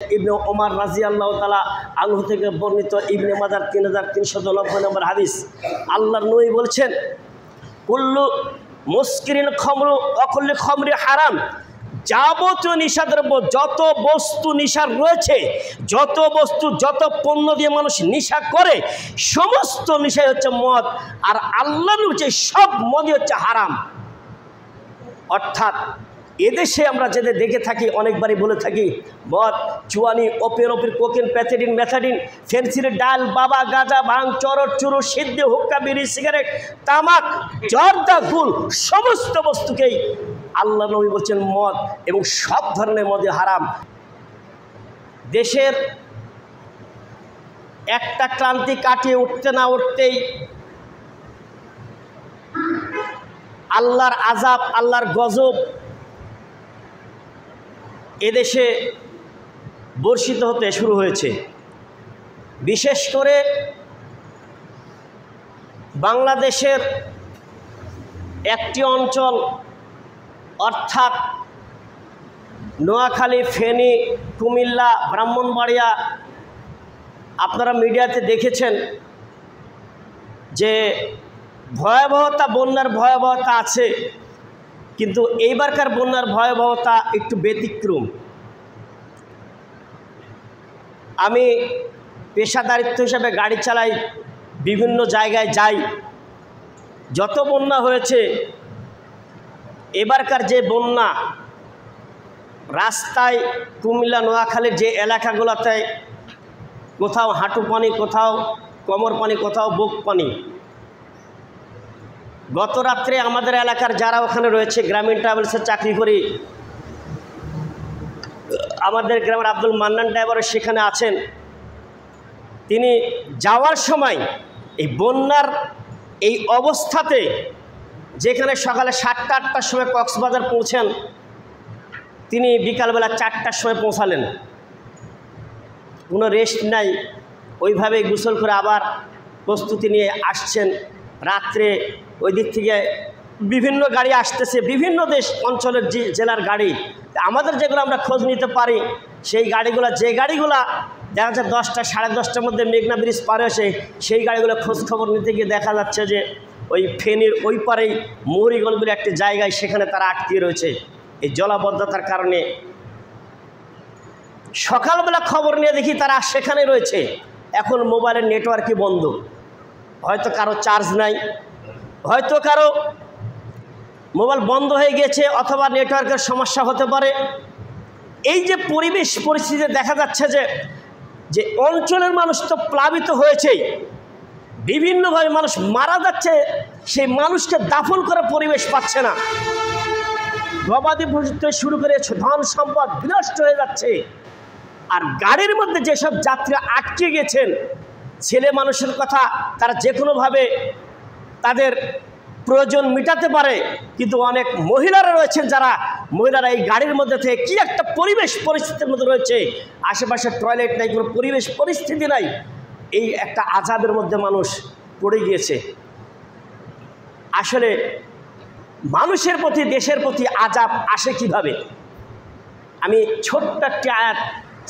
ইবনে ওমর রাদিয়াল্লাহু তাআলা আনহু থেকে বর্ণিত ইবনে মাজাহ 3390 নম্বর হাদিস। আল্লাহর নবী বলছেন, কুল্লু মুসকিরিন খামরু অকুল্লি খামরি হারাম। যাবতীয় নিশাদ্রব্য, যত বস্তু নিশার রয়েছে, যত বস্তু, যত পণ্য দিয়ে মানুষ নিশা করে, সমস্ত নিশাই হচ্ছে মদ। আর আল্লাহর হচ্ছে সব মদই হচ্ছে হারাম। অর্থাৎ এদেশে আমরা যেদের দেখে থাকি, অনেকবারই বলে থাকি, মদ, চুয়ানি, ওপিয়াম, কোকেন, প্যাথেডিন, ম্যাথাডিন, ফেন্সিডিল, ডাল, বাবা, গাঁজা, ভাং, চরস, চুরুট, সিদ্ধি, হুক্কা, বিড়ি, সিগারেট, তামাক, জর্দা, গুল, সমস্ত বস্তুকেই আল্লাহ নবী বলছেন মদ, এবং সব ধরনের মদই হারাম। দেশের একটা ক্রান্তি কাটিয়ে উঠতে না উঠতেই আল্লাহর আযাব, আল্লাহর গজব এদেশে বর্ষিত হতে শুরু হয়েছে। বিশেষ করে বাংলাদেশের একটি অঞ্চল, অর্থাৎ নোয়াখালী, ফেনী, কুমিল্লা, ব্রাহ্মণবাড়িয়া, আপনারা মিডিয়াতে দেখেছেন যে ভয়াবহতা, বন্যার ভয়াবহতা আছে, কিন্তু এইবারকার বন্যার ভয়াবহতা একটু ব্যতিক্রম। আমি পেশাদারিত্ব হিসাবে গাড়ি চালাই, বিভিন্ন জায়গায় যাই। যত বন্যা হয়েছে, এবারকার যে বন্যা, রাস্তায় কুমিল্লা, নোয়াখালীর যে এলাকাগুলোতে কোথাও হাঁটু পানি, কোথাও কোমর পানি, কোথাও বুক পানি। গত রাত্রে আমাদের এলাকার যারা ওখানে রয়েছে, গ্রামীণ ট্রাভেলসের চাকরি করি, আমাদের গ্রামের আব্দুল মান্নান ড্রাইভার সেখানে আছেন। তিনি যাওয়ার সময় এই বন্যার এই অবস্থাতে, যেখানে সকালে 7টা-8টার সময় কক্সবাজার পৌঁছেন, তিনি বিকালবেলা 4টার সময় পৌঁছালেন। কোনো রেস্ট নাই, ওইভাবেই গোসল করে আবার প্রস্তুতি নিয়ে আসছেন। রাত্রে ওই দিক থেকে বিভিন্ন গাড়ি আসতেছে, বিভিন্ন দেশ অঞ্চলের জেলার গাড়ি। আমাদের যেগুলো আমরা খোঁজ নিতে পারি, সেই গাড়িগুলো, যে গাড়িগুলা দেখা যাচ্ছে 10টা, 10:30টার মধ্যে মেঘনা ব্রিজ পার হয়েছে, সেই গাড়িগুলো খোঁজ খবর নিতে গিয়ে দেখা যাচ্ছে যে ওই ফেনীর ওই পারেই মুহুরীগঞ্জের একটি জায়গায়, সেখানে তারা আটকে রয়েছে এই জলাবদ্ধতার কারণে। সকালবেলা খবর নিয়ে দেখি তারা সেখানে রয়েছে। এখন মোবাইলের নেটওয়ার্কই বন্ধ, হয়তো কারো চার্জ নাই, হয়তো কারো মোবাইল বন্ধ হয়ে গেছে, অথবা নেটওয়ার্কের সমস্যা হতে পারে। এই যে পরিবেশ পরিস্থিতি দেখা যাচ্ছে যে অঞ্চলের মানুষ তো প্লাবিত হয়েছেই, বিভিন্নভাবে মানুষ মারা যাচ্ছে, সেই মানুষকে দাফন করার পরিবেশ পাচ্ছে না। গবাদি পশু থেকে শুরু করে ধন সম্পদ বিনষ্ট হয়ে যাচ্ছে। আর গাড়ির মধ্যে যেসব যাত্রীরা আটকে গেছেন, ছেলে মানুষের কথা তারা যে কোনোভাবে তাদের প্রয়োজন মেটাতে পারে, কিন্তু অনেক মহিলারা রয়েছেন, যারা মহিলারা এই গাড়ির মধ্যে থেকে কি একটা পরিবেশ পরিস্থিতির মধ্যে রয়েছে, আশেপাশে টয়লেট নাই, কোনো পরিবেশ পরিস্থিতি নাই, এই একটা আযাবের মধ্যে মানুষ পড়ে গিয়েছে। আসলে মানুষের প্রতি, দেশের প্রতি আযাব আসে কিভাবে? আমি ছোট্ট একটি আয়াত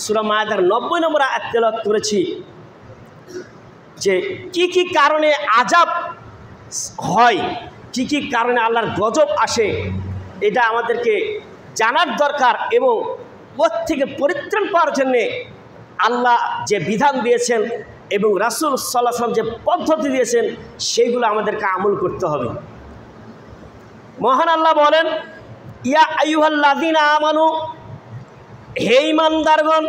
সূরা মায়েদার 90 নম্বর আয়াত তেলাওয়াত করেছি, যে কি কি কারণে আযাব হয়, কি কি কারণে আল্লাহর গজব আসে, এটা আমাদেরকে জানার দরকার। এবং ওর থেকে পরিত্রাণ পাওয়ার জন্যে আল্লাহ যে বিধান দিয়েছেন এবং রাসূল সাল্লাল্লাহু আলাইহি ওয়াসাল্লাম যে পদ্ধতি দিয়েছেন, সেইগুলো আমাদেরকে আমল করতে হবে। মহান আল্লাহ বলেন, ইয়া আইয়ুহাল্লাযীনা আমানু, হে ঈমানদারগণ,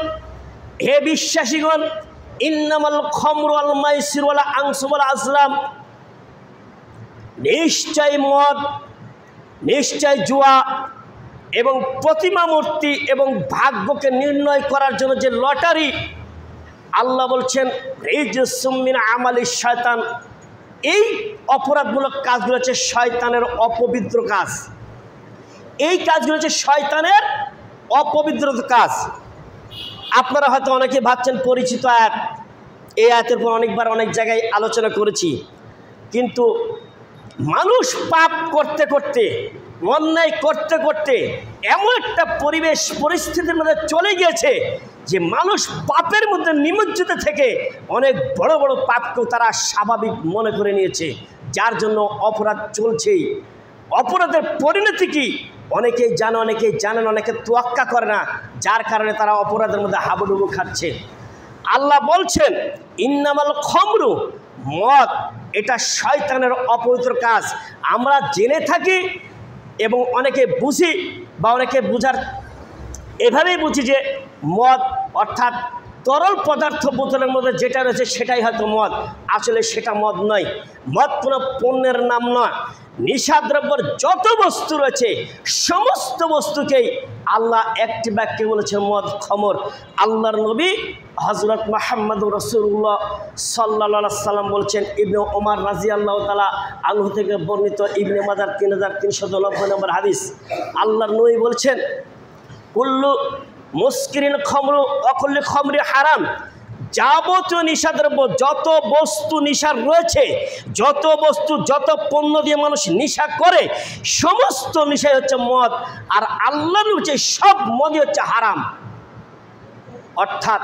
হে বিশ্বাসীগণ, ইন্নামাল খামরু ওয়াল মাইসিরু ওয়াল আনসাবু ওয়াল আজলাম, নিশ্চয় মদ, নিশ্চয় জুয়া এবং প্রতিমা মূর্তি এবং ভাগ্যকে নির্ণয় করার জন্য যে লটারি, আল্লাহ বলছেন রিজসুম মিন আমালিশ শয়তান, এই অপরাধমূলক কাজগুলো হচ্ছে শয়তানের অপবিত্র কাজ। এই কাজগুলো হচ্ছে শয়তানের অপবিত্র কাজ। আপনারা হয়তো অনেকে ভাবছেন পরিচিত আয়াত, এই আয়াতের পর অনেকবার অনেক জায়গায় আলোচনা করেছি, কিন্তু মানুষ পাপ করতে করতে অন্যায় করতে করতে এমন একটা পরিবেশ পরিস্থিতির মধ্যে চলে গিয়েছে যে মানুষ পাপের মধ্যে নিমজ্জিত থেকে অনেক বড় বড় পাপকেও তারা স্বাভাবিক মনে করে নিয়েছে, যার জন্য অপরাধ চলছেই। অপরাধের পরিণতি কি অনেকেই জানে, অনেকেই জানেন, অনেকে তোয়াক্কা করে না, যার কারণে তারা অপরাধের মধ্যে হাবুডুবু খাচ্ছে। আল্লাহ বলছেন ইন্নামাল খমরু, মদ এটা শয়তানের অপবিত্র কাজ। আমরা জেনে থাকি এবং অনেকে বুঝি বা অনেকে বুঝার এভাবেই বুঝি যে মদ অর্থাৎ তরল পদার্থ বোতলের মধ্যে যেটা রয়েছে সেটাই হয়তো মদ। আসলে সেটা মদ নয়, মদ কোনো পণ্যের নাম নয়। নিশাদ্রব্যের যত বস্তু রয়েছে সমস্ত বস্তুকেই আল্লাহ একটি বাক্যে বলেছে মদ খমর। আল্লাহর নবী হযরত মুহাম্মদুর রাসূলুল্লাহ সাল্লাল্লাহু সাল্লাম বলছেন, ইবনে ওমর রাদিয়াল্লাহু তাআলা আনহু থেকে বর্ণিত, ইবনে মাজাহ 3390 নম্বর হাদিস। আল্লাহর নবী বলছেন কুল্লু মুস্কিরিন খমরু অকুল্লি খমরি হারাম, যাবতীয় নিশাদ্রব্য যত বস্তু নিশার রয়েছে, যত বস্তু যত পণ্য দিয়ে মানুষ নিশা করে সমস্ত নিশাই হচ্ছে মদ। আর আল্লাহর হচ্ছে সব মদই হচ্ছে হারাম। অর্থাৎ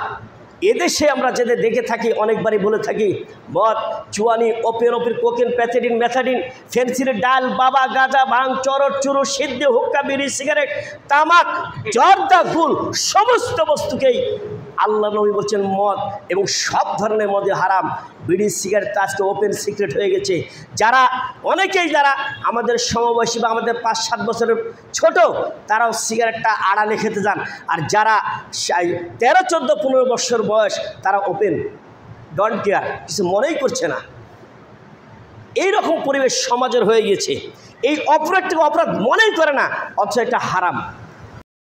এদেশে আমরা যেটা দেখে থাকি, অনেকবারই বলে থাকি, মদ, চুয়ানি, ওপির, কোকেন, প্যাথেডিন, মেথাডিন, ফেন্সির ডাল, বাবা, গাঁজা, ভাং, চরট, চুরু, সিদ্ধি, হুক্কা, বিড়ি, সিগারেট, তামাক, জর্দা, গুল সমস্ত বস্তুকেই আল্লাহ নবী বলছেন মদ, এবং সব ধরনের মদে হারাম। বিড়ি, সিগারেট তো আজকে ওপেন সিক্রেট হয়ে গেছে। যারা অনেকেই যারা আমাদের সমবয়সী বা আমাদের 5-7 বছরের ছোট, তারাও সিগারেটটা আড়ালে খেতে যান। আর যারা 13, 14, 15 বছর বয়স তারা ওপেন, ডোন্ট কেয়ার, কিছু মনেই করছে না। এই রকম পরিবেশ সমাজের হয়ে গিয়েছে। এই অপরাধটাকে অপরাধ মনেই করে না, অথচ এটা হারাম।